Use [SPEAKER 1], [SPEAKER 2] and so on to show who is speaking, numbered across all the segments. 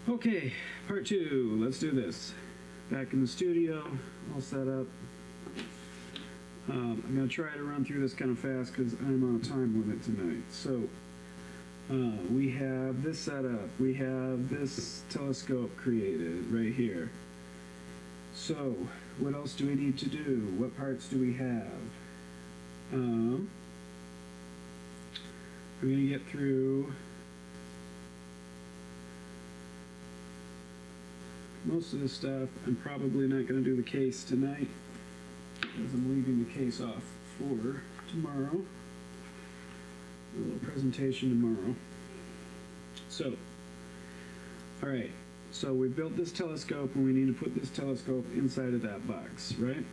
[SPEAKER 1] Okay, part two. Let's do this. Back in the studio, all set up. I'm going to try to run through this kind of fast because I'm on a time limit tonight. So, we have this set up. We have this telescope created right here. So, what else do we need to do? What parts do we have? We're going to get through most of this stuff. I'm probably not going to do the case tonight because I'm leaving the case off for tomorrow. A little presentation tomorrow. So, alright, so we built this telescope and we need to put this telescope inside of that box, right?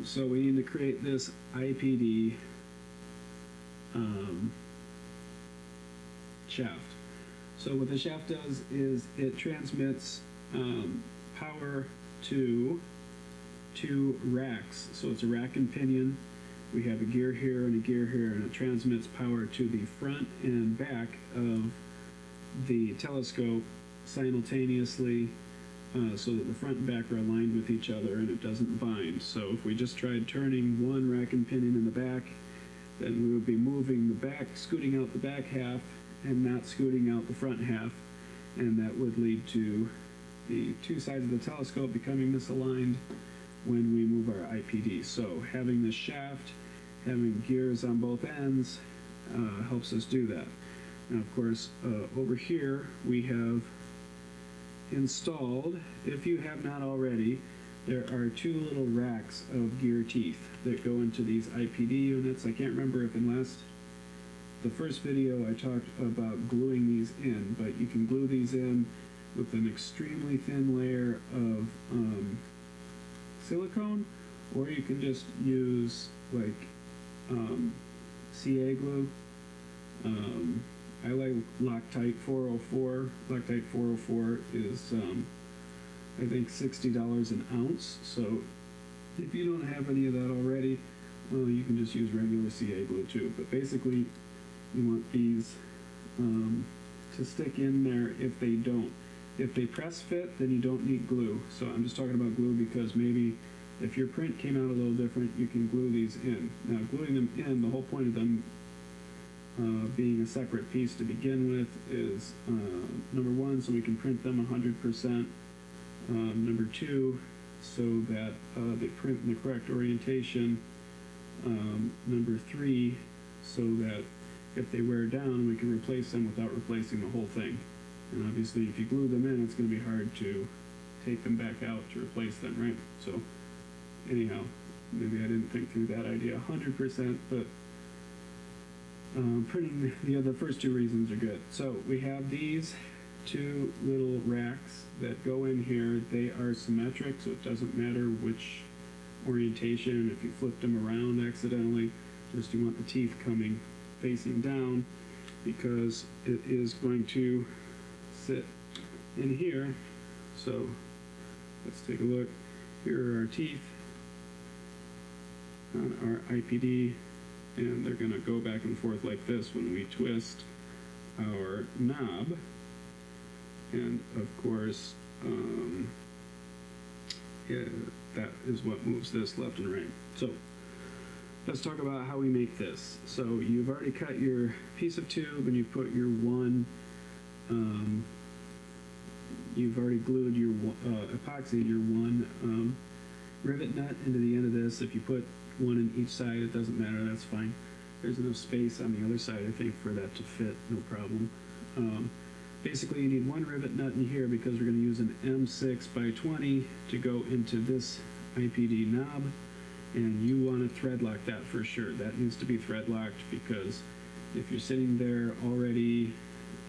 [SPEAKER 1] So we need to create this IPD shaft. So what the shaft does is it transmits power to two racks. So it's a rack and pinion. We have a gear here and a gear here, and it transmits power to the front and back of the telescope simultaneously, so that the front and back are aligned with each other and it doesn't bind. So if we just tried turning one rack and pinion in the back, then we would be moving the back, scooting out the back half and not scooting out the front half, and that would lead to the two sides of the telescope becoming misaligned when we move our IPD. So having this shaft, having gears on both ends, helps us do that. Now of course, over here we have installed, if you have not already, there are two little racks of gear teeth that go into these IPD units. I can't remember if in the first video I talked about gluing these in, but you can glue these in with an extremely thin layer of silicone, or you can just use like CA glue. I like Loctite 404. Loctite 404 is I think $60 an ounce, so if you don't have any of that already, well, you can just use regular CA glue too. But basically you want these to stick in there. If they press fit, then you don't need glue. So I'm just talking about glue because maybe if your print came out a little different, you can glue these in. Now gluing them in, the whole point of them being a separate piece to begin with is number one, so we can print them 100%. Number two, so that they print in the correct orientation. Number three, so that if they wear down, we can replace them without replacing the whole thing. And obviously if you glue them in, it's going to be hard to take them back out to replace them, right? So anyhow, maybe I didn't think through that idea 100%, but printing the first two reasons are good. So we have these two little racks that go in here. They are symmetric, so it doesn't matter which orientation. If you flipped them around accidentally, just you want the teeth coming facing down, because it is going to sit in here. So let's take a look. Here are our teeth on our IPD, and they're going to go back and forth like this when we twist our knob. And of course, that is what moves this left and right. So let's talk about how we make this. So you've already cut your piece of tube and you put your one, you've already glued your epoxied your one rivet nut into the end of this. If you put one in each side, it doesn't matter, that's fine. There's enough space on the other side, I think, for that to fit, no problem. Basically, you need one rivet nut in here because we're going to use an M6 by 20 to go into this IPD knob, and you want to thread lock that for sure. That needs to be thread locked, because if you're sitting there already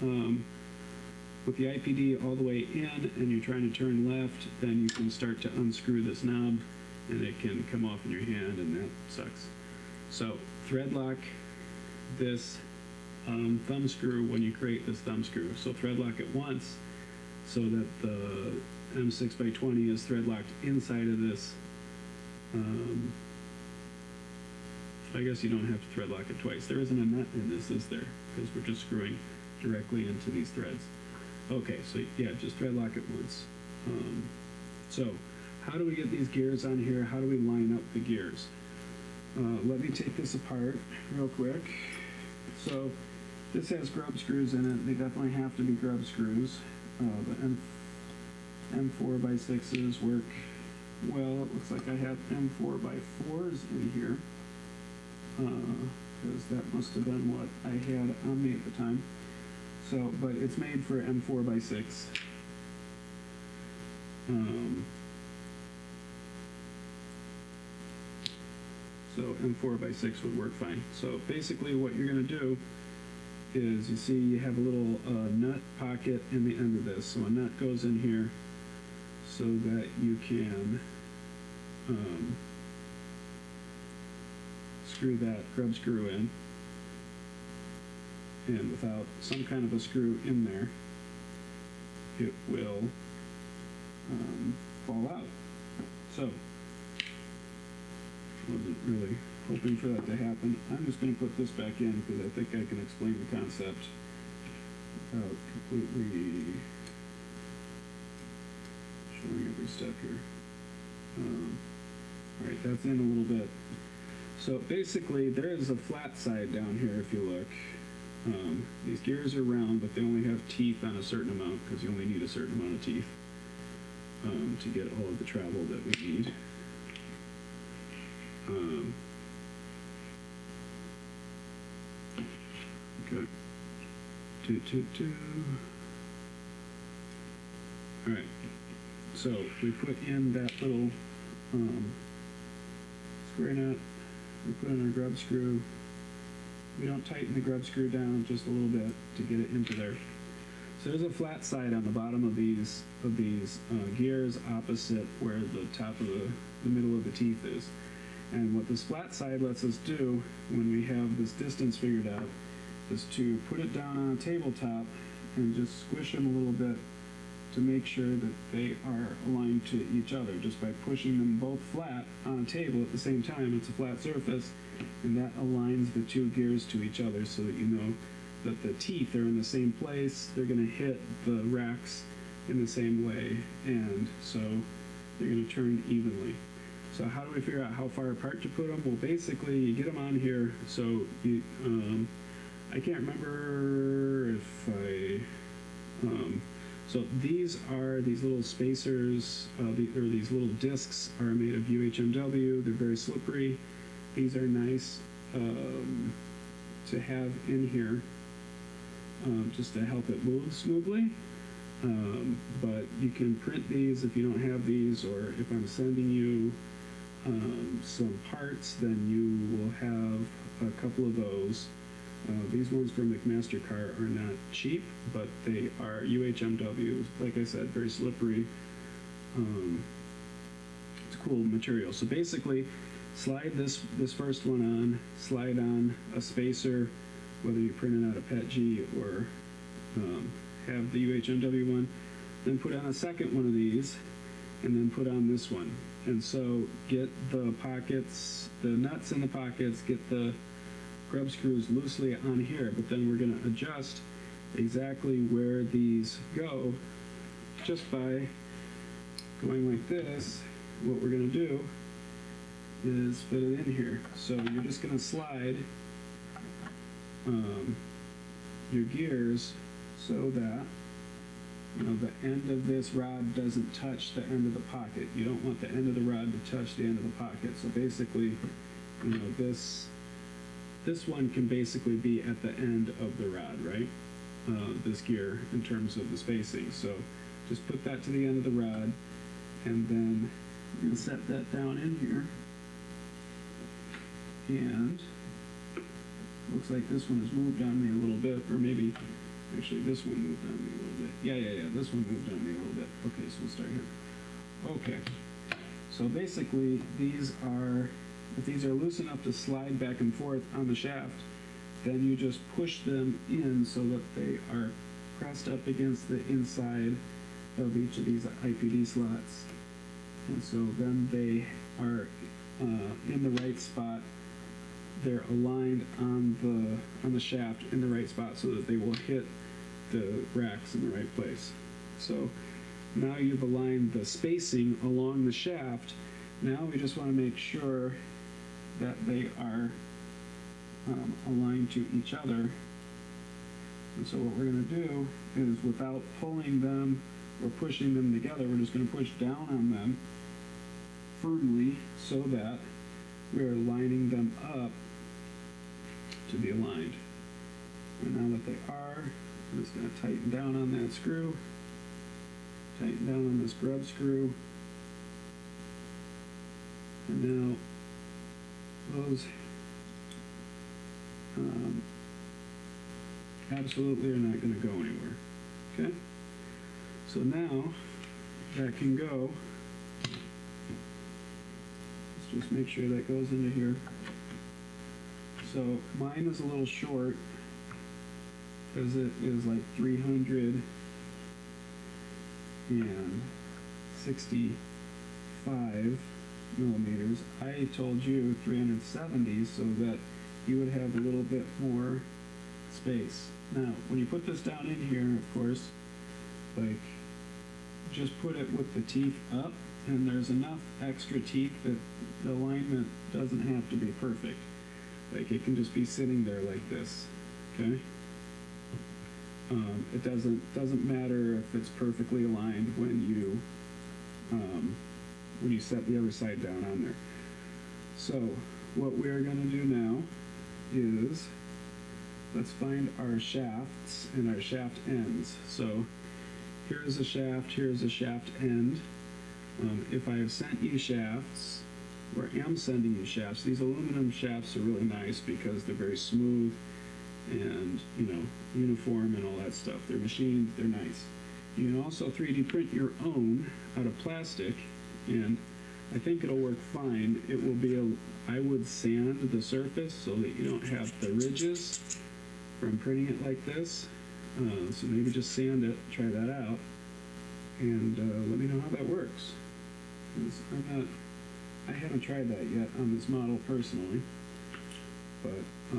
[SPEAKER 1] with the IPD all the way in and you're trying to turn left, then you can start to unscrew this knob and it can come off in your hand, and that sucks. So thread lock this thumb screw when you create this thumb screw. So thread lock it once so that the M6 by 20 is thread locked inside of this. I guess you don't have to thread lock it twice. There isn't a nut in this, is there? Because we're just screwing directly into these threads. Okay, so yeah, just thread lock it once. So how do we get these gears on here? How do we line up the gears? Let me take this apart real quick. So this has grub screws in it. They definitely have to be grub screws. The M4x6s work well. It looks like I have M4x4s in here, because that must have been what I had on me at the time. So, but it's made for M4x6. So M4x6 would work fine. So basically what you're going to do is, you see you have a little nut pocket in the end of this. So a nut goes in here so that you can screw that grub screw in. And without some kind of a screw in there, it will fall out. So, wasn't really hoping for that to happen. I'm just going to put this back in because I think I can explain the concept without completely showing every step here. Alright, that's in a little bit. So basically there is a flat side down here if you look. These gears are round, but they only have teeth on a certain amount because you only need a certain amount of teeth to get all of the travel that we need. Okay. Alright, so we put in that little square nut, we put in our grub screw. We don't tighten the grub screw down, just a little bit to get it into there. So there's a flat side on the bottom of these gears opposite where the top of the middle of the teeth is. And what this flat side lets us do when we have this distance figured out is to put it down on a tabletop and just squish them a little bit to make sure that they are aligned to each other, just by pushing them both flat on a table at the same time. It's a flat surface, and that aligns the two gears to each other so that you know that the teeth are in the same place. They're going to hit the racks in the same way, and so they're going to turn evenly. So how do we figure out how far apart to put them? Well, basically you get them on here. So you, I can't remember if I so these are these little spacers, or these little discs are made of UHMW. They're very slippery. These are nice to have in here just to help it move smoothly. But you can print these if you don't have these, or if I'm sending you some parts, then you will have a couple of those. These ones from McMaster-Carr are not cheap, but they are UHMW. Like I said, very slippery. It's cool material. So basically, slide this first one on, slide on a spacer, whether you print it out of PETG or have the UHMW one, then put on a second one of these, and then put on this one. And so get the pockets, the nuts in the pockets, get the grub screws loosely on here, but then we're going to adjust exactly where these go just by going like this. What we're going to do is fit it in here. So you're just going to slide your gears so that the end of this rod doesn't touch the end of the pocket. You don't want the end of the rod to touch the end of the pocket. So basically, this one can basically be at the end of the rod, right? This gear in terms of the spacing. So just put that to the end of the rod, and then I'm going to set that down in here. And looks like this one has moved on me a little bit, or maybe actually this one moved on me a little bit. Yeah, this one moved on me a little bit. Okay, so we'll start here. Okay, so basically if these are loose enough to slide back and forth on the shaft, then you just push them in so that they are pressed up against the inside of each of these IPD slots. And so then they are in the right spot. They're aligned on the shaft in the right spot so that they will hit the racks in the right place. So now you've aligned the spacing along the shaft. Now we just want to make sure that they are aligned to each other. And so what we're going to do is, without pulling them or pushing them together, we're just going to push down on them firmly so that we're lining them up to be aligned. And now that they are, I'm just going to tighten down on that screw, tighten down on this grub screw, and now those absolutely are not going to go anywhere. Okay? So now that can go. Let's just make sure that goes into here. So mine is a little short because it is like 365 millimeters. I told you 370 so that you would have a little bit more space. Now, when you put this down in here, of course, like, just put it with the teeth up, and there's enough extra teeth that the alignment doesn't have to be perfect. Like, it can just be sitting there like this, okay? It doesn't matter if it's perfectly aligned when you set the other side down on there. So what we're going to do now is, let's find our shafts and our shaft ends. So here's a shaft, here's a shaft end. If I have sent you shafts, or am sending you shafts, these aluminum shafts are really nice because they're very smooth and, you know, uniform and all that stuff. They're machined, they're nice. You can also 3D print your own out of plastic, and I think it'll work fine. It will be I would sand the surface so that you don't have the ridges from printing it like this. So maybe just sand it, try that out, and let me know how that works. 'Cause I haven't tried that yet on this model personally, but I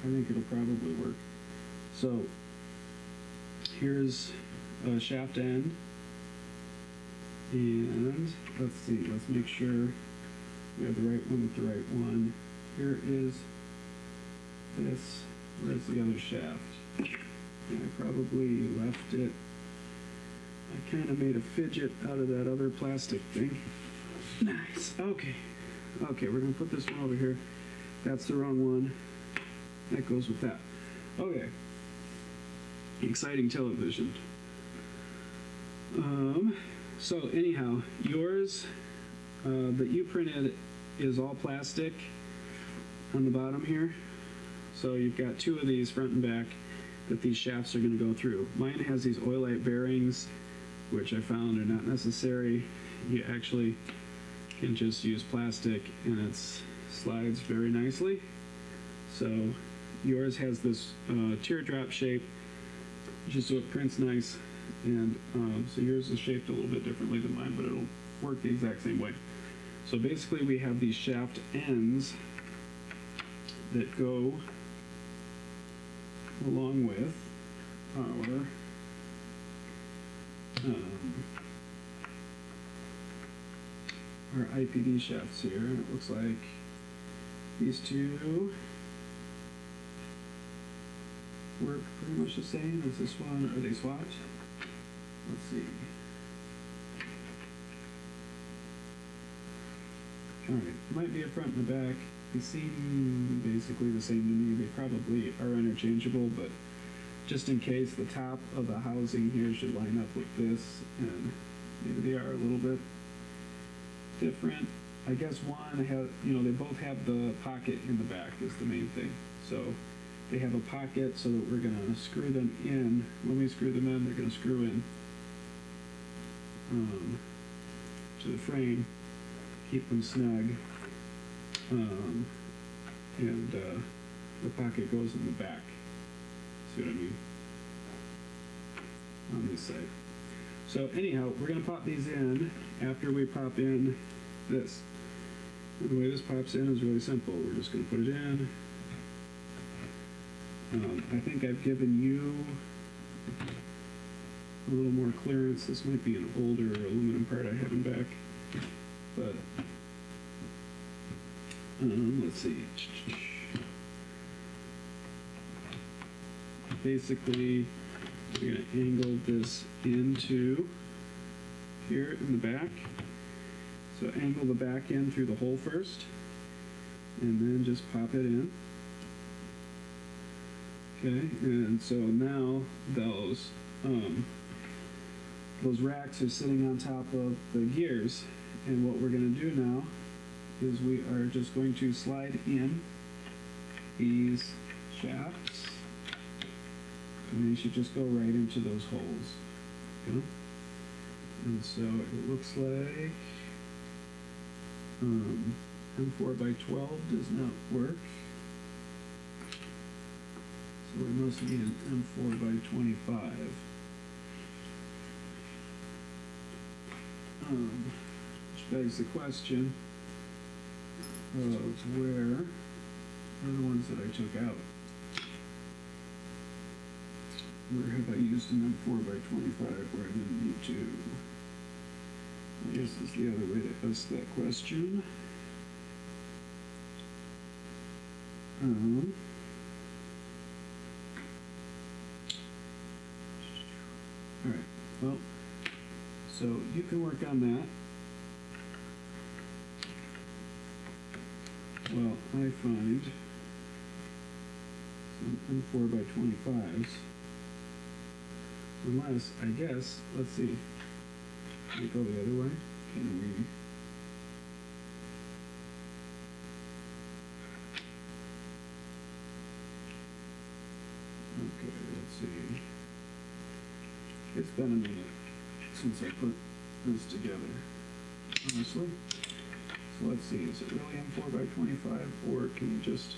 [SPEAKER 1] think it'll probably work. So here's a shaft end, and let's see, let's make sure we have the right one with the right one. Here is this. Where's the other shaft? And I probably left it. I kind of made a fidget out of that other plastic thing. Nice. Okay. Okay, we're going to put this one over here. That's the wrong one. That goes with that. Okay. Exciting television. So anyhow, yours that you printed is all plastic on the bottom here. So you've got two of these front and back that these shafts are going to go through. Mine has these oilite bearings, which I found are not necessary. You actually can just use plastic and it slides very nicely. So yours has this teardrop shape, just so it prints nice, and so yours is shaped a little bit differently than mine, but it'll work the exact same way. So basically we have these shaft ends that go along with our IPD shafts here, and it looks like these two work pretty much the same as this one. Are they swapped? Let's see. Alright, it might be a front and a back. They seem basically the same to me. They probably are interchangeable, but just in case, the top of the housing here should line up with this, and maybe they are a little bit different. I guess one has, you know, they both have the pocket in the back is the main thing. So they have a pocket so that we're going to screw them in. When we screw them in, they're going to screw in to the frame, keep them snug, and the pocket goes in the back. See what I mean? On this side. So anyhow, we're going to pop these in after we pop in this. And the way this pops in is really simple. We're just going to put it in. I think I've given you a little more clearance. This might be an older aluminum part I have in back, but let's see. Basically, we're going to angle this into here in the back. So angle the back end through the hole first, and then just pop it in. Okay, and so now those racks are sitting on top of the gears, and what we're going to do now is we are just going to slide in these shafts, and they should just go right into those holes. Okay? And so it looks like M4 by 12 does not work. So we must need an M4 by 25. Which begs the question of where are the ones that I took out? Where have I used an M4 by 25 where I didn't need to? I guess is the other way to ask that question. Alright, well, so you can work on that. Well, I find some M4 by 25s. Unless, I guess, let's see. Can we go the other way? Can we? Okay, let's see. It's been a minute since I put this together, honestly. So let's see, is it really M4 by 25, or can you just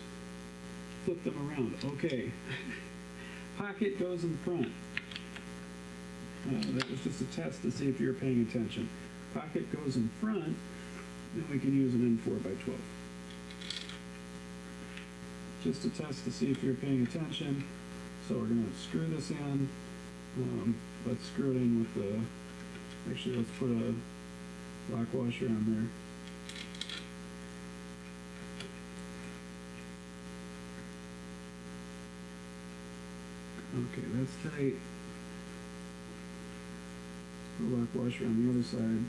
[SPEAKER 1] flip them around? Okay. Pocket goes in front. That was just a test to see if you're paying attention. Pocket goes in front, then we can use an M4 by 12. Just a test to see if you're paying attention. So we're going to screw this in. Let's screw it in with the, actually let's put a lock washer on there. Okay, that's tight. Put a lock washer on the other side.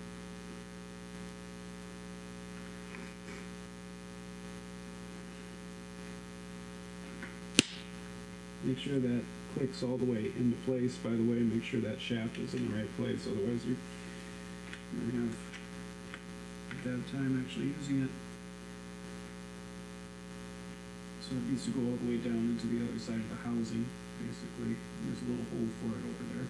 [SPEAKER 1] Make sure that clicks all the way into place. By the way, make sure that shaft is in the right place, otherwise you're going to have a bad time actually using it. So it needs to go all the way down into the other side of the housing, basically. There's a little hole for it over there.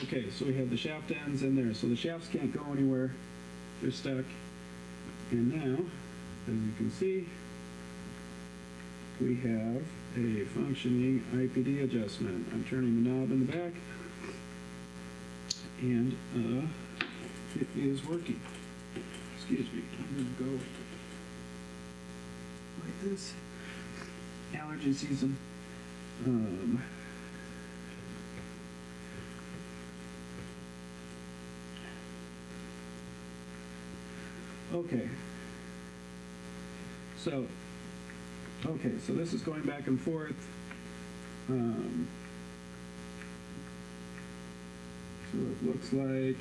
[SPEAKER 1] Okay, so we have the shaft ends in there. So the shafts can't go anywhere. They're stuck. And now, as you can see, we have a functioning IPD adjustment. I'm turning the knob in the back, and it is working. Excuse me, I'm going to go like this. Allergy season. Okay. So this is going back and forth. So it looks like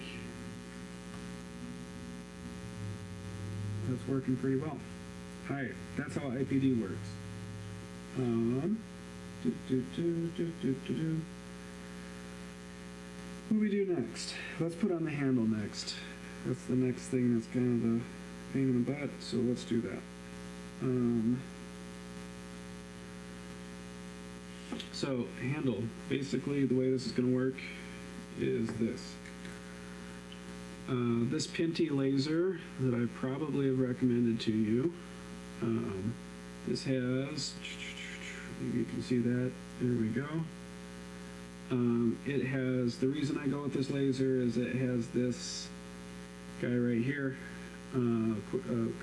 [SPEAKER 1] that's working pretty well. Alright, that's how IPD works. What do we do next? Let's put on the handle next. That's the next thing that's kind of the pain in the butt, so let's do that. So, handle. Basically, the way this is going to work is this. This Pinty laser that I probably have recommended to you. This has, maybe you can see that, there we go. It has, the reason I go with this laser is it has this guy right here, kind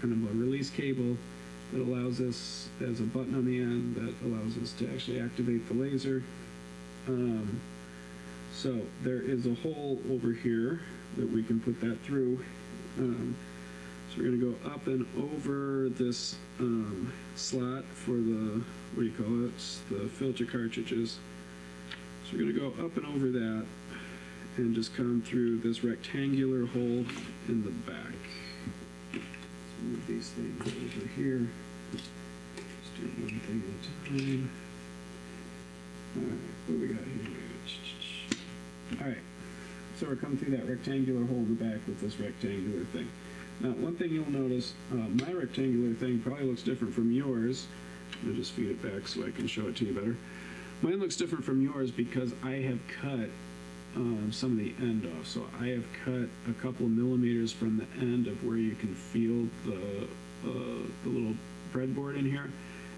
[SPEAKER 1] of a release cable that allows us, as a button on the end that allows us to actually activate the laser. So there is a hole over here that we can put that through. So we're going to go up and over this slot for the, what do you call it, the filter cartridges. So we're going to go up and over that and just come through this rectangular hole in the back. Let's move these things over here. Just do one thing at a time. Alright, what do we got here? Alright, so we're coming through that rectangular hole in the back with this rectangular thing. Now, one thing you'll notice, my rectangular thing probably looks different from yours. I'm going to just feed it back so I can show it to you better. Mine looks different from yours because I have cut some of the end off. So I have cut a couple of millimeters from the end of where you can feel the little breadboard in here.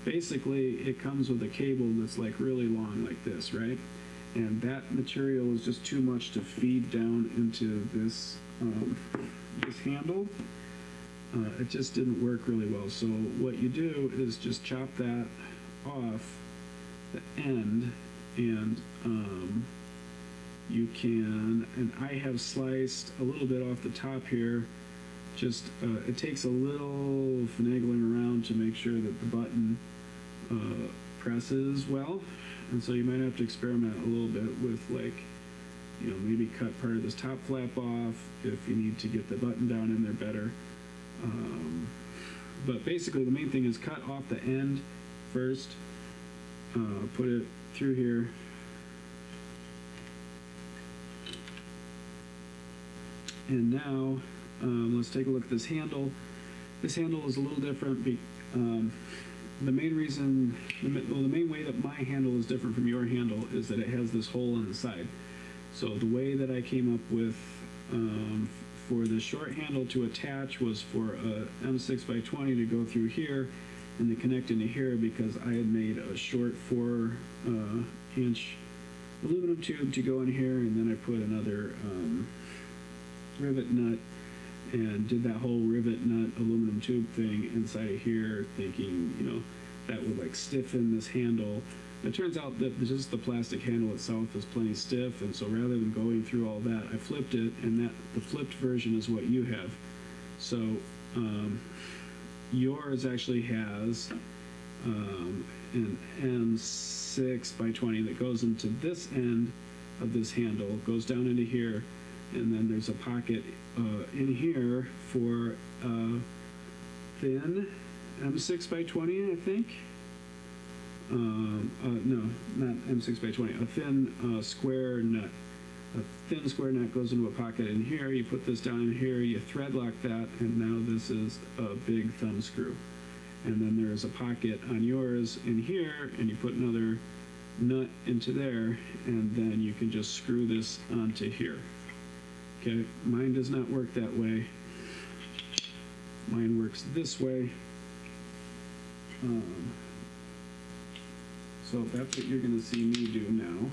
[SPEAKER 1] Basically, it comes with a cable that's like really long like this, right? And that material is just too much to feed down into this this handle. It just didn't work really well. So what you do is just chop that off the end, and you can, and I have sliced a little bit off the top here. Just it takes a little finagling around to make sure that the button presses well, and so you might have to experiment a little bit with, like, you know, maybe cut part of this top flap off if you need to get the button down in there better. But basically the main thing is cut off the end first, put it through here, and now let's take a look at this handle. This handle is a little different. The main reason, the main way that my handle is different from your handle is that it has this hole on the side. So the way that I came up with for the short handle to attach was for a M6x20 to go through here and to connect into here, because I had made a short 4-inch aluminum tube to go in here, and then I put another rivet nut and did that whole rivet nut aluminum tube thing inside of here, thinking, you know, that would like stiffen this handle. It turns out that just the plastic handle itself is plenty stiff, and so rather than going through all that, I flipped it, and that the flipped version is what you have. So yours actually has an M6x20 that goes into this end of this handle, goes down into here, and then there's a pocket in here for a thin M6x20, I think. No, not M6x20, a thin square nut. A thin square nut goes into a pocket in here. You put this down in here, you thread lock that, and now this is a big thumb screw. And then there's a pocket on yours in here, and you put another nut into there, and then you can just screw this onto here. Okay, mine does not work that way. Mine works this way. So that's what you're going to see me do now.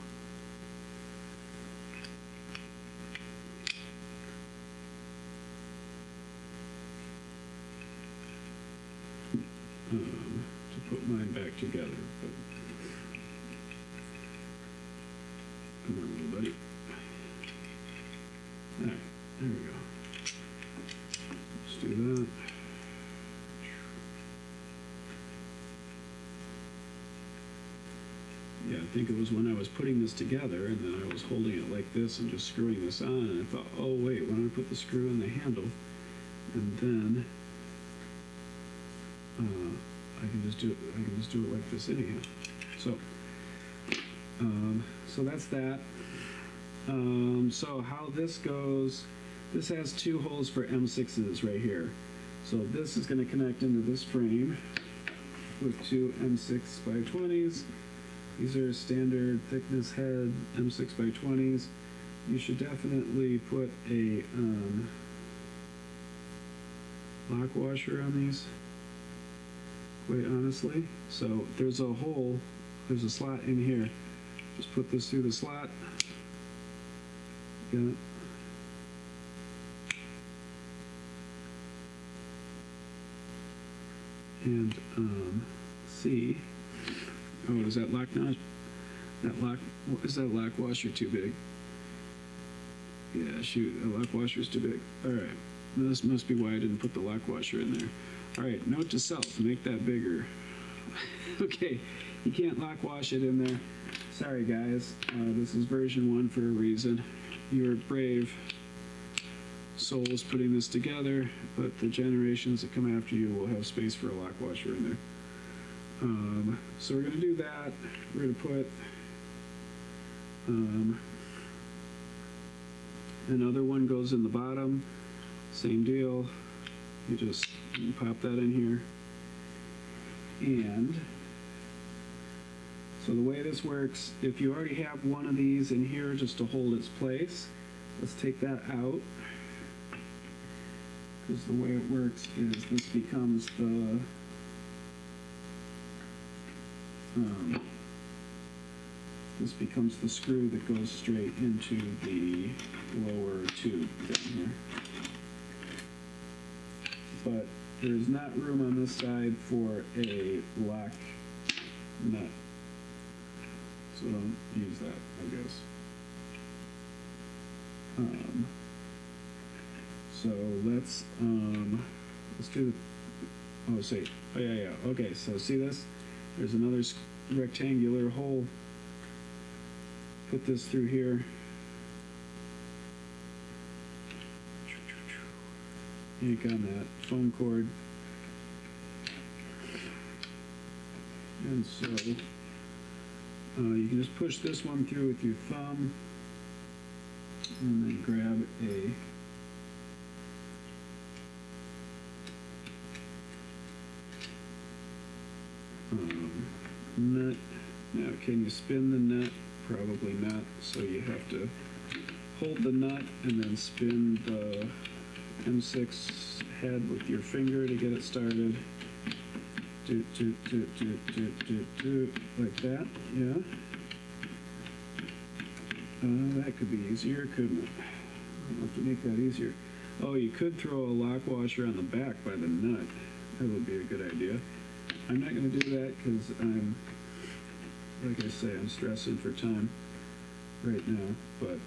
[SPEAKER 1] To put mine back together. But come on, little buddy. Alright, there we go. Let's do that. Yeah, I think it was when I was putting this together, and then I was holding it like this and just screwing this on, and I thought, oh wait, why don't I put the screw in the handle, and then I can just do it like this anyhow. So so that's that. So how this goes, this has two holes for M6s right here. So this is going to connect into this frame with two M6x20s. These are standard thickness head M6x20s. You should definitely put a lock washer on these, quite honestly. So there's a hole, there's a slot in here. Just put this through the slot. Got it. and see. Oh, is that lock notch? Is that lock washer too big? Yeah, shoot, the lock washer is too big. All right, this must be why I didn't put the lock washer in there. All right, note to self, make that bigger. Okay, you can't lock wash it in there. Sorry guys, this is version 1 for a reason. You're brave souls putting this together, but the generations that come after you will have space for a lock washer in there. So we're going to do that. We're going to put another one goes in the bottom. Same deal. You just pop that in here. And so the way this works, if you already have one of these in here just to hold its place, let's take that out. Because the way it works is this becomes the screw that goes straight into the lower tube thing here. But there is not room on this side for a lock nut. So don't use that, I guess. So let's do the, okay, so see this? There's another rectangular hole. Put this through here. Yank on that foam cord. And so you can just push this one through with your thumb and then grab a nut. Now, can you spin the nut? Probably not, so you have to hold the nut and then spin the M6 head with your finger to get it started. Like that, yeah. That could be easier, couldn't it? I'll have to make that easier. Oh, you could throw a lock washer on the back by the nut. That would be a good idea. I'm not going to do that because I'm, like I say, I'm stressing for time right now, but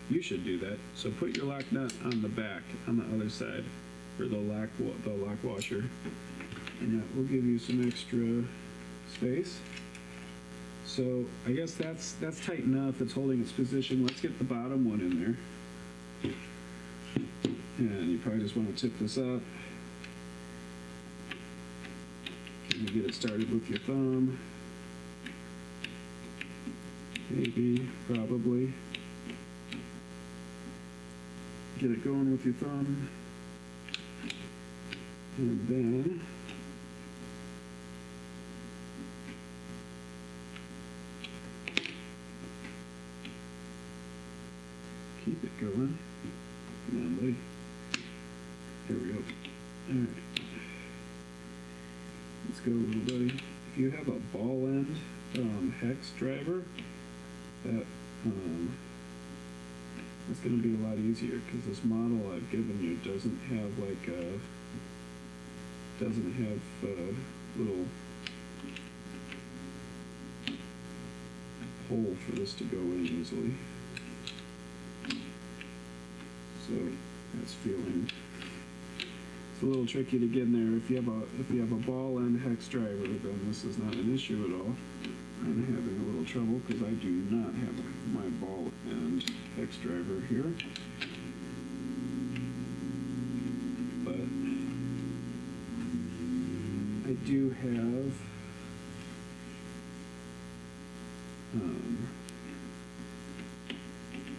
[SPEAKER 1] you should do that. So put your lock nut on the back, on the other side, for the lock washer, and that will give you some extra space. So I guess that's tight enough. It's holding its position. Let's get the bottom one in there, and you probably just want to tip this up. Can you get it started with your thumb? Maybe, probably. Get it going with your thumb. And then keep it going. Come on, buddy. There we go. Alright. Let's go, little buddy. If you have a ball end hex driver, that's going to be a lot easier because this model I've given you doesn't have like a little hole for this to go in easily. So that's feeling. It's a little tricky to get in there. If you have a ball end hex driver, then this is not an issue at all. I'm having a little trouble because I do not have my ball end hex driver here. But I do have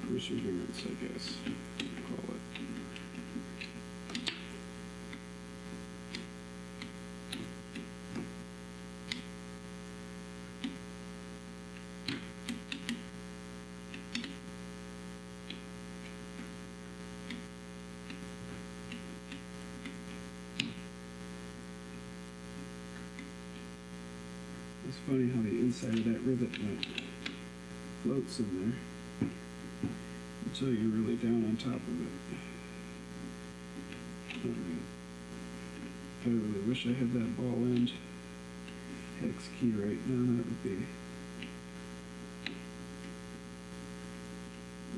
[SPEAKER 1] perseverance, I guess call it. It's funny how the inside of that rivet nut floats in there until you're really down on top of it. Alright. I really wish I had that ball end hex key right now. That would be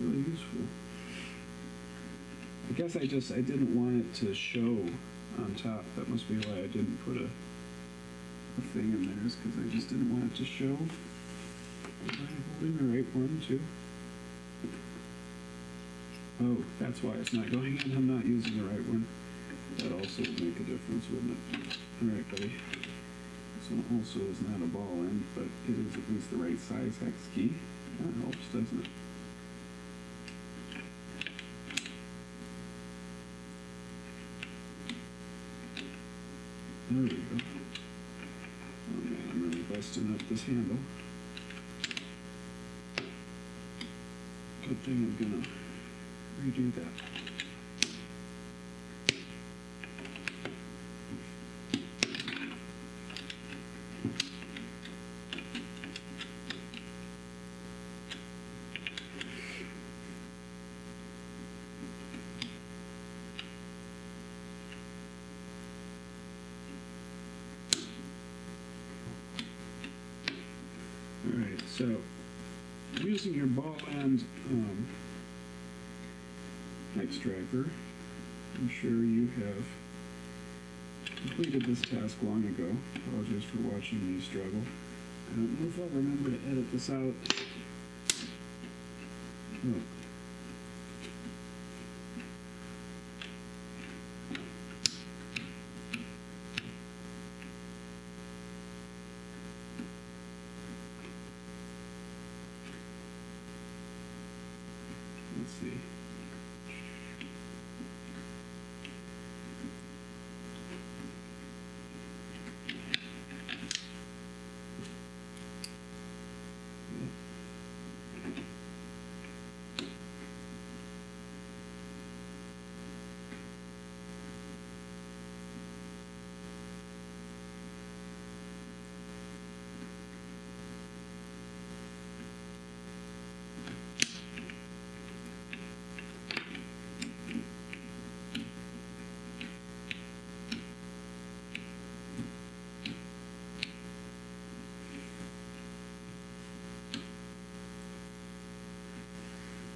[SPEAKER 1] really useful. I guess I didn't want it to show on top. That must be why I didn't put a thing in there, is because I just didn't want it to show. Am I holding the right one too? Oh, that's why it's not going in. I'm not using the right one. That also would make a difference, wouldn't it? Alright, buddy. This one also is not a ball end, but it is at least the right size hex key. That helps, doesn't it? There we go. Oh man, I'm really busting up this handle. Good thing I'm gonna redo that. Alright, so using your ball end hex driver, I'm sure you have completed this task long ago. Apologies for watching me struggle. I don't know if I'll remember to edit this out. Oh. Let's see.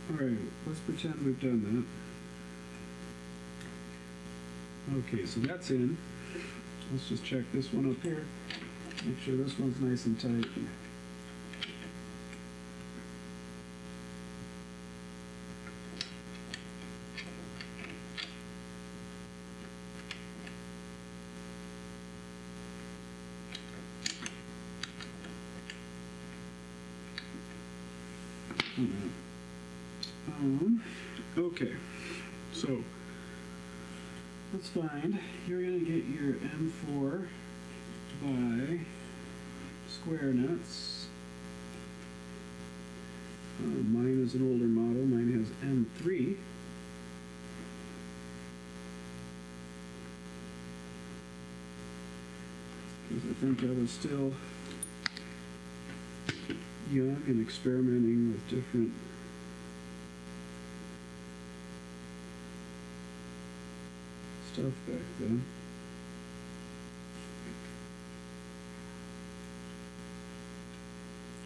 [SPEAKER 1] Alright, let's pretend we've done that. Okay, so that's in. Let's just check this one up here. Make sure this one's nice and tight. Okay, so let's find, you're going to get your M4 by Square Nuts. Mine is an older model, mine has M3. Because I think I was still young and experimenting with different stuff back then.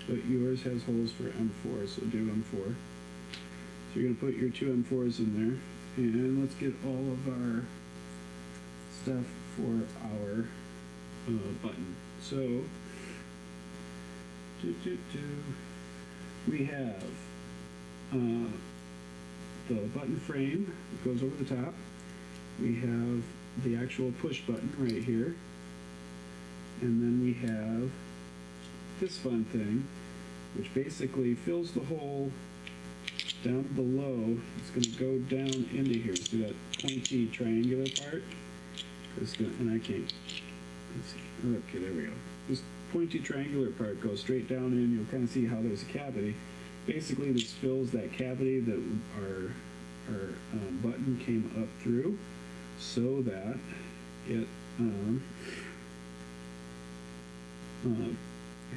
[SPEAKER 1] But yours has holes for M4, so do M4. So you're going to put your two M4s in there, and let's get all of our stuff for our button. So we have the button frame that goes over the top. We have the actual push button right here, and then we have this fun thing, which basically fills the hole down below. It's going to go down into here. See that pointy triangular part? And I can't. Let's see. Okay, there we go. This pointy triangular part goes straight down in. You'll kind of see how there's a cavity. Basically, this fills that cavity that our button came up through, so that it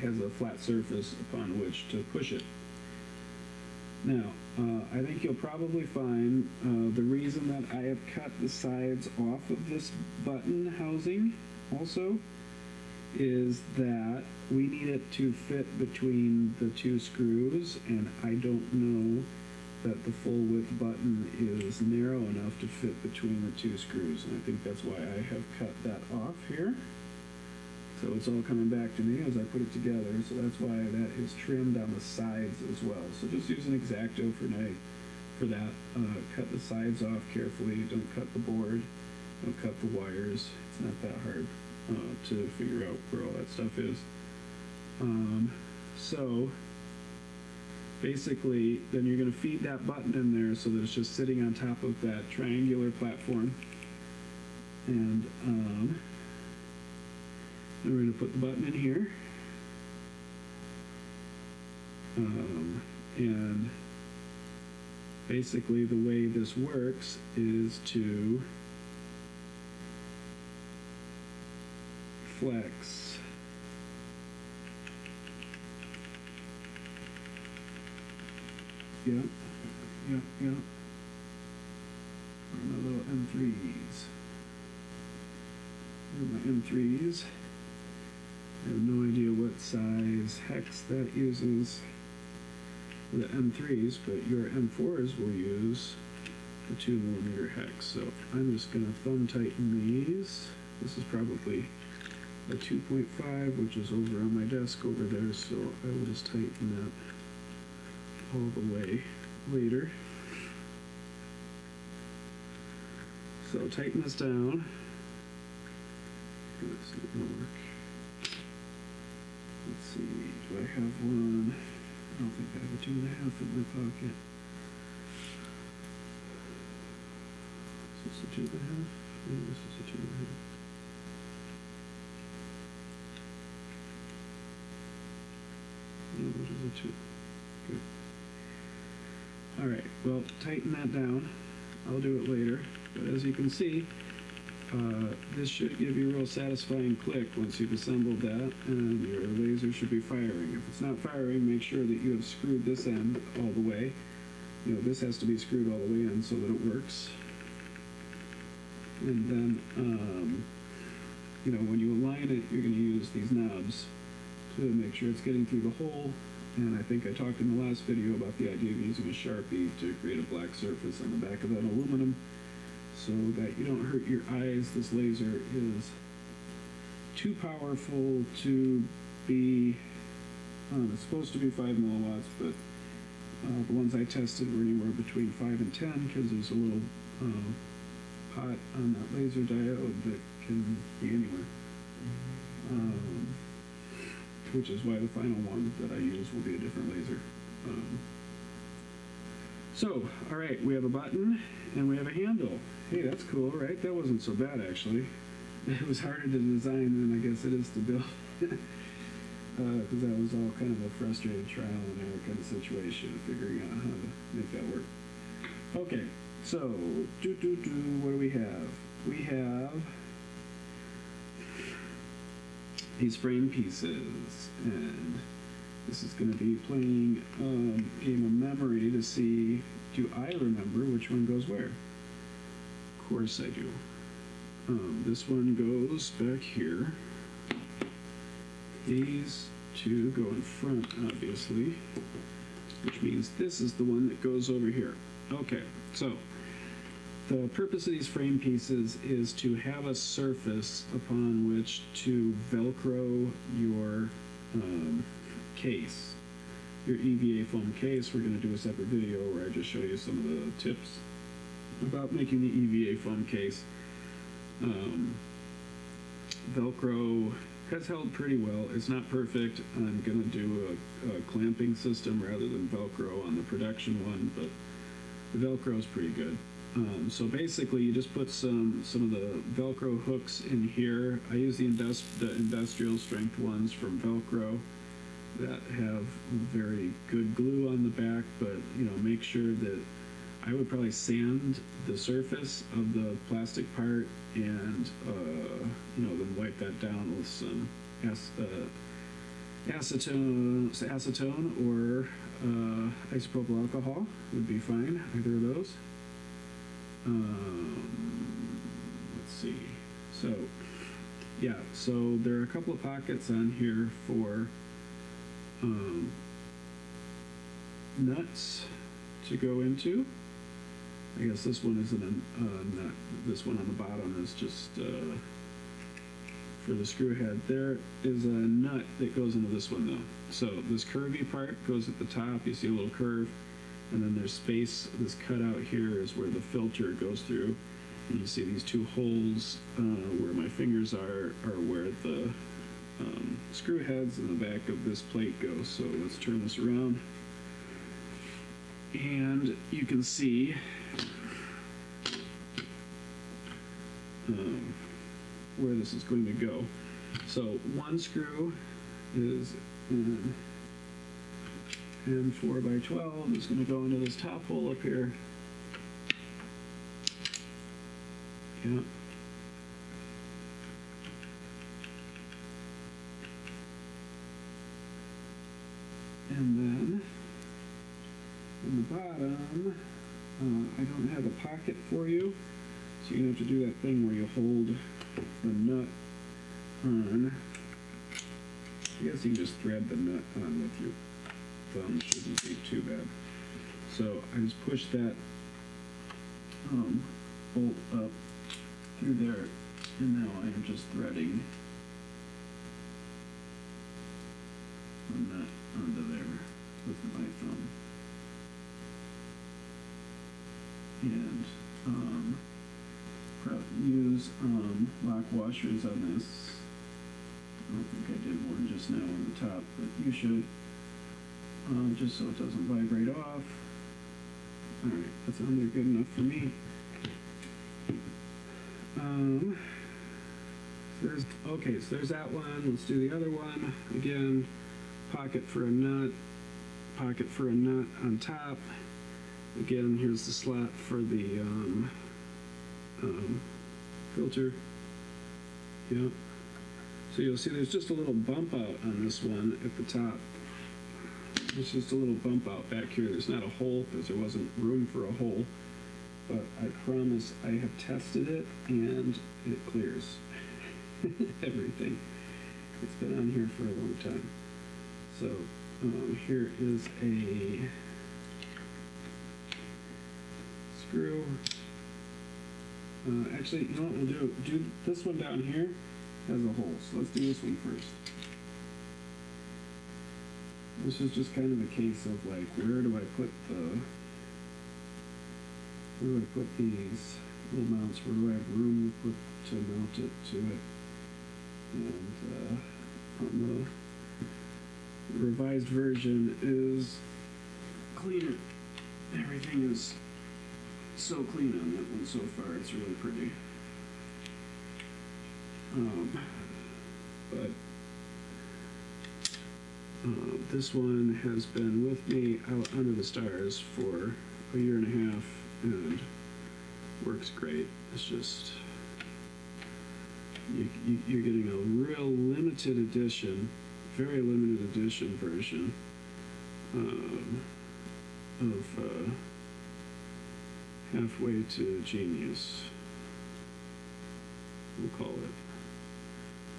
[SPEAKER 1] has a flat surface upon which to push it. Now, I think you'll probably find the reason that I have cut the sides off of this button housing also is that we need it to fit between the two screws, and I don't know that the full width button is narrow enough to fit between the two screws, and I think that's why I have cut that off here. So it's all coming back to me as I put it together, so that's why that is trimmed on the sides as well. So just use an X-Acto for that. Cut the sides off carefully, don't cut the board, don't cut the wires. It's not that hard to figure out where all that stuff is. So basically, then you're going to feed that button in there so that it's just sitting on top of that triangular platform. And then we're going to put the button in here. And basically the way this works is to flex Yep. My little M3s. Here are my M3s. I have no idea what size hex that uses for the M3s, but your M4s will use the 2mm hex. So I'm just going to thumb tighten these. This is probably a 2.5, which is over on my desk over there, so I will just tighten that all the way later. So tighten this down. This not gonna work. Let's see, do I have one? I don't think I have a 2.5 in my pocket. Is this a 2.5? No, this is a 2.5. No, what is a 2? Good. Alright, well, tighten that down. I'll do it later. But as you can see, this should give you a real satisfying click once you've assembled that, and your laser should be firing. If it's not firing, make sure that you have screwed this end all the way. You know, this has to be screwed all the way in so that it works. And then, you know, when you align it, you're going to use these knobs to make sure it's getting through the hole. And I think I talked in the last video about the idea of using a Sharpie to create a black surface on the back of that aluminum so that you don't hurt your eyes. This laser is too powerful to be, it's supposed to be 5 milliwatts, but the ones I tested were anywhere between 5 and 10 because there's a little pot on that laser diode that can be anywhere. Which is why the final one that I use will be a different laser. So, alright, we have a button and we have a handle. Hey, that's cool, right? That wasn't so bad, actually. It was harder to design than I guess it is to build. Because that was all kind of a frustrated trial and error kind of situation, figuring out how to make that work. Okay, so, what do we have? We have these frame pieces, and this is going to be playing a game of memory to see, do I remember which one goes where? Of course I do. This one goes back here. These two go in front, obviously, which means this is the one that goes over here. Okay, so the purpose of these frame pieces is to have a surface upon which to Velcro your case, your EVA foam case. We're going to do a separate video where I just show you some of the tips about making the EVA foam case. Velcro has held pretty well. It's not perfect. I'm going to do a clamping system rather than Velcro on the production one, but the Velcro is pretty good. So basically, you just put some of the Velcro hooks in here. I use the industrial strength ones from Velcro that have very good glue on the back, but you know, make sure that I would probably sand the surface of the plastic part and you know, then wipe that down with some acetone or isopropyl alcohol would be fine, either of those. Let's see. So, yeah, so there are a couple of pockets on here for nuts to go into. I guess this one isn't a nut. This one on the bottom is just for the screw head. There is a nut that goes into this one though. So this curvy part goes at the top. You see a little curve, and then there's space. This cutout here is where the filter goes through. And you see these two holes where my fingers are where the screw heads in the back of this plate go. So let's turn this around. And you can see where this is going to go. So one screw is in M4x12 is going to go into this top hole up here. Yeah. And then on the bottom, I don't have a pocket for you, so you're going to have to do that thing where you hold the nut on. I guess you can just thread the nut on with your thumb, shouldn't be too bad. So I just push that bolt up through there, and now I am just threading the nut onto there with my thumb. And use lock washers on this. I don't think I did one just now on the top, but you should, just so it doesn't vibrate off. Alright, that's on there good enough for me. So there's that one. Let's do the other one. Again, pocket for a nut on top. Again, here's the slot for the filter. Yep. So you'll see there's just a little bump out on this one at the top. There's just a little bump out back here. There's not a hole because there wasn't room for a hole. But I promise I have tested it and it clears everything. It's been on here for a long time. So here is a screw. Actually, you know what we'll do? Do this one down here has a hole. So let's do this one first. This is just kind of a case of like, where do I put these little mounts? Where do I have room to mount it to it? And on the revised version is cleaner. Everything is so clean on that one so far. It's really pretty. But this one has been with me out under the stars for a year and a half and works great. It's just you're getting a real limited edition, very limited edition version of Halfway to Genius, we'll call it.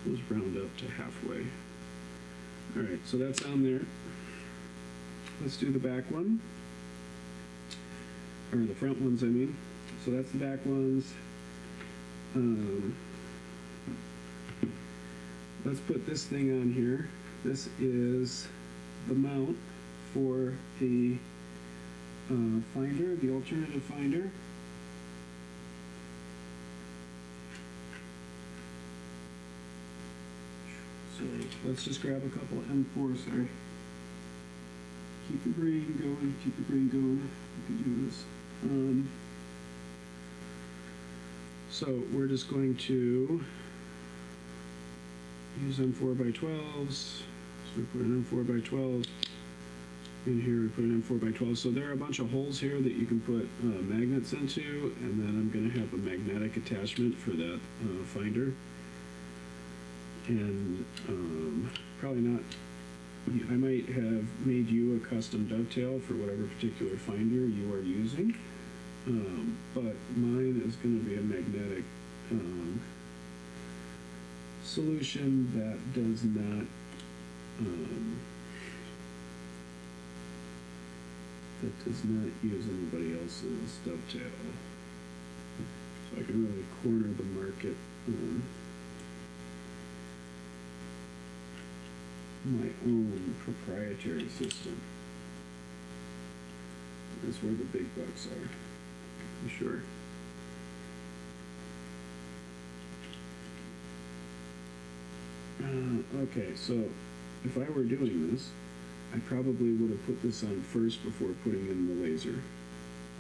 [SPEAKER 1] Let's round up to halfway. Alright, so that's on there. Let's do the back one. Or the front ones, I mean. So that's the back ones. Let's put this thing on here. This is the mount for the finder, the alternative finder. So let's just grab a couple of M4s there. Keep the brain going, keep the brain going. We can do this. So we're just going to use M4x12s. So we put an M4x12. In here we put an M4x12. So there are a bunch of holes here that you can put magnets into, and then I'm going to have a magnetic attachment for that finder. And probably not I might have made you a custom dovetail for whatever particular finder you are using, but mine is going to be a magnetic solution that does not use anybody else's dovetail, so I can really corner the market on my own proprietary system. That's where the big bucks are, for sure. Okay, so if I were doing this, I probably would have put this on first before putting in the laser.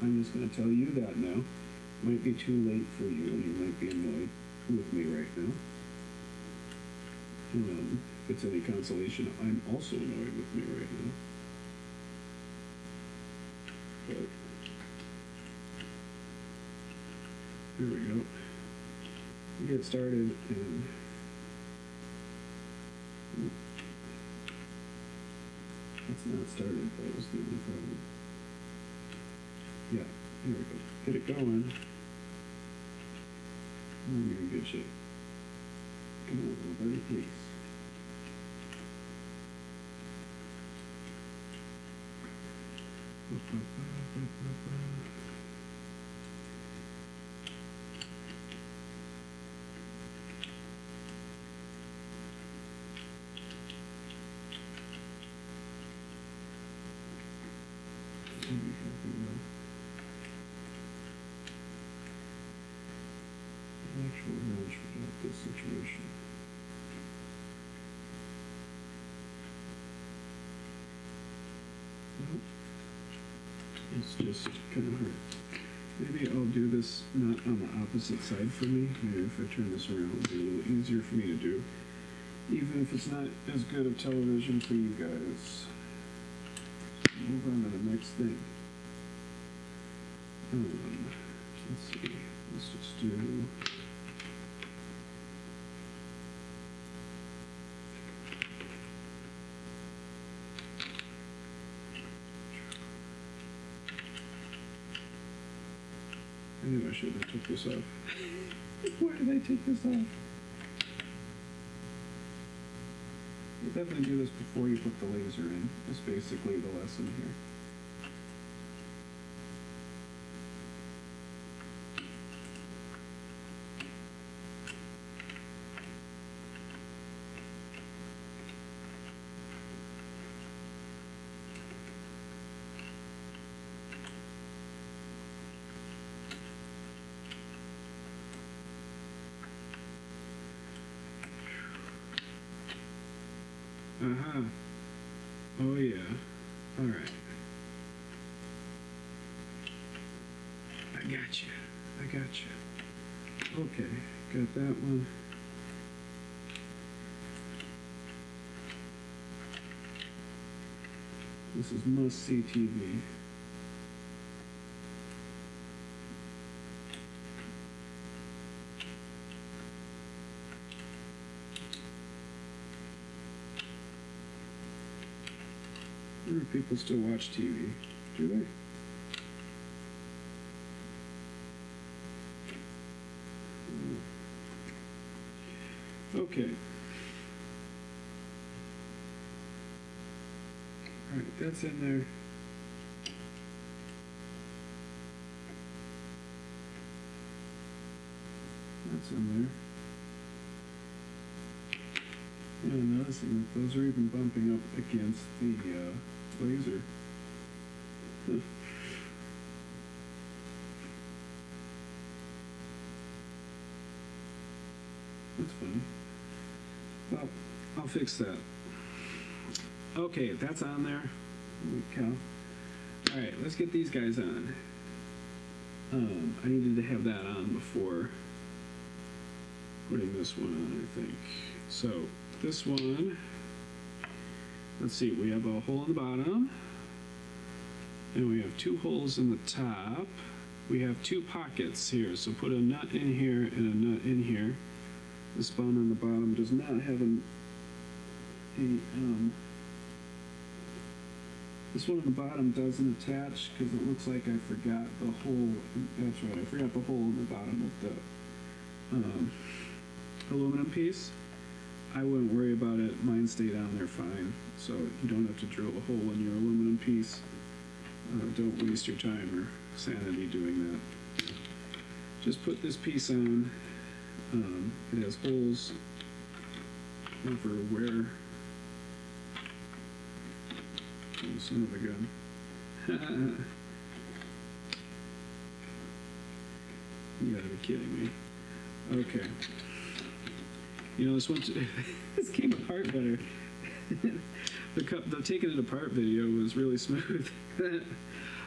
[SPEAKER 1] I'm just going to tell you that now. Might be too late for you, and you might be annoyed with me right now. If it's any consolation, I'm also annoyed with me right now. But here we go. We get started, and it's not started. That was the only problem. Yeah, here we go. Get it going. Oh, you're in good shape. Come on, little birdie, please. Actual wrench without this situation. Nope. It's just kind of hard. Maybe I'll do this not on the opposite side for me. Maybe if I turn this around, it'll be a little easier for me to do. Even if it's not as good of television for you guys. Move on to the next thing. Let's see. Let's just do. I knew I should have took this off. Why did I take this off? You definitely do this before you put the laser in. That's basically the lesson here. Uh-huh. Oh, yeah. All right. I got you. I got you. Okay. Got that one. This is must-see TV. I wonder if people still watch TV. Do they? Okay. Alright, that's in there. That's in there. Yeah, noticing that those are even bumping up against the laser. Huh. That's funny. Well, I'll fix that. Okay, that's on there. Holy cow. Alright, let's get these guys on. I needed to have that on before putting this one on, I think. So, this one, let's see, we have a hole in the bottom, and we have two holes in the top. We have two pockets here, so put a nut in here and a nut in here. This bone on the bottom does not have a This one on the bottom doesn't attach because it looks like I forgot the hole. That's right, I forgot the hole in the bottom of the aluminum piece. I wouldn't worry about it. Mine stayed on there fine, so you don't have to drill a hole in your aluminum piece. Don't waste your time or sanity doing that. Just put this piece on. It has holes over where. Oh, son of a gun. You gotta be kidding me. Okay. You know, this one, this came apart better. The taking it apart video was really smooth.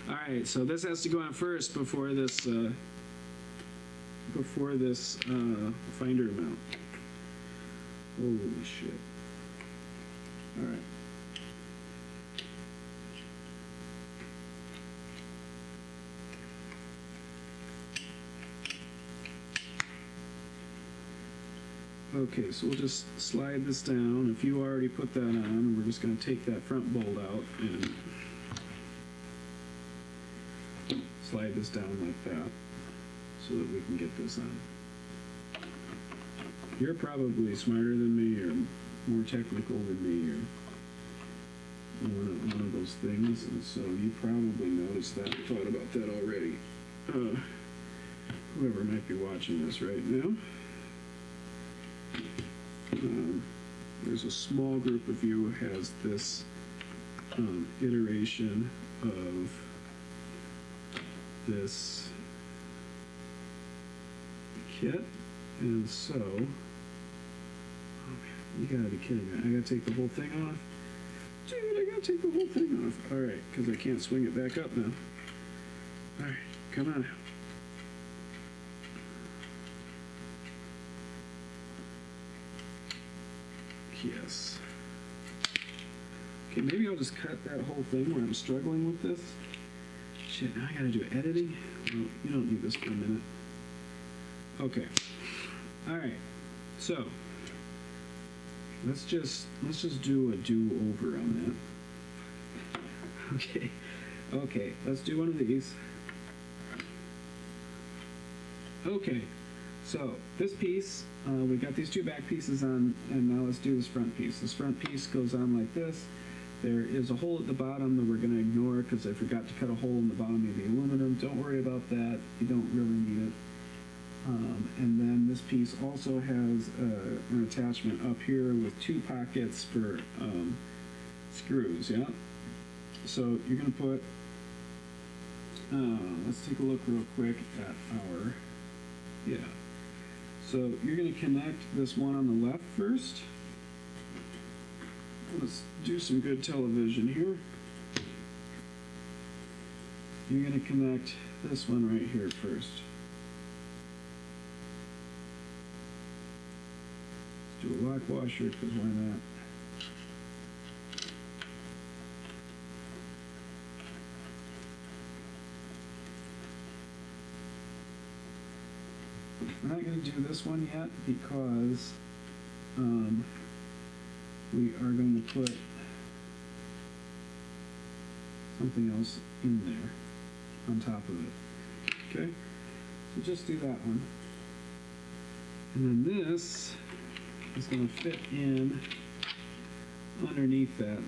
[SPEAKER 1] Alright, so this has to go on first before this finder mount. Holy shit. Alright. Okay, so we'll just slide this down. If you already put that on, we're just going to take that front bolt out and slide this down like that so that we can get this on. You're probably smarter than me or more technical than me or one of those things, and so you probably noticed that and thought about that already. Whoever might be watching this right now. There's a small group of you who has this iteration of this kit, and so, oh man, you gotta be kidding me. I gotta take the whole thing off? Dude, I gotta take the whole thing off. Alright, because I can't swing it back up now. Alright, come on out. Yes. Okay, maybe I'll just cut that whole thing where I'm struggling with this. Shit, now I gotta do editing? Well, you don't need this for a minute. Okay. Alright. So let's just do a do-over on that. Okay. Okay, let's do one of these. Okay. So this piece, we got these two back pieces on, and now let's do this front piece. This front piece goes on like this. There is a hole at the bottom that we're going to ignore because I forgot to cut a hole in the bottom of the aluminum. Don't worry about that. You don't really need it. And then this piece also has an attachment up here with two pockets for screws, yeah? So you're going to put, let's take a look real quick at our, yeah. So you're going to connect this one on the left first. Let's do some good television here. You're going to connect this one right here first. Let's do a lock washer, because why not? We're not going to do this one yet because we are going to put something else in there on top of it. Okay? So just do that one. And then this is going to fit in underneath that.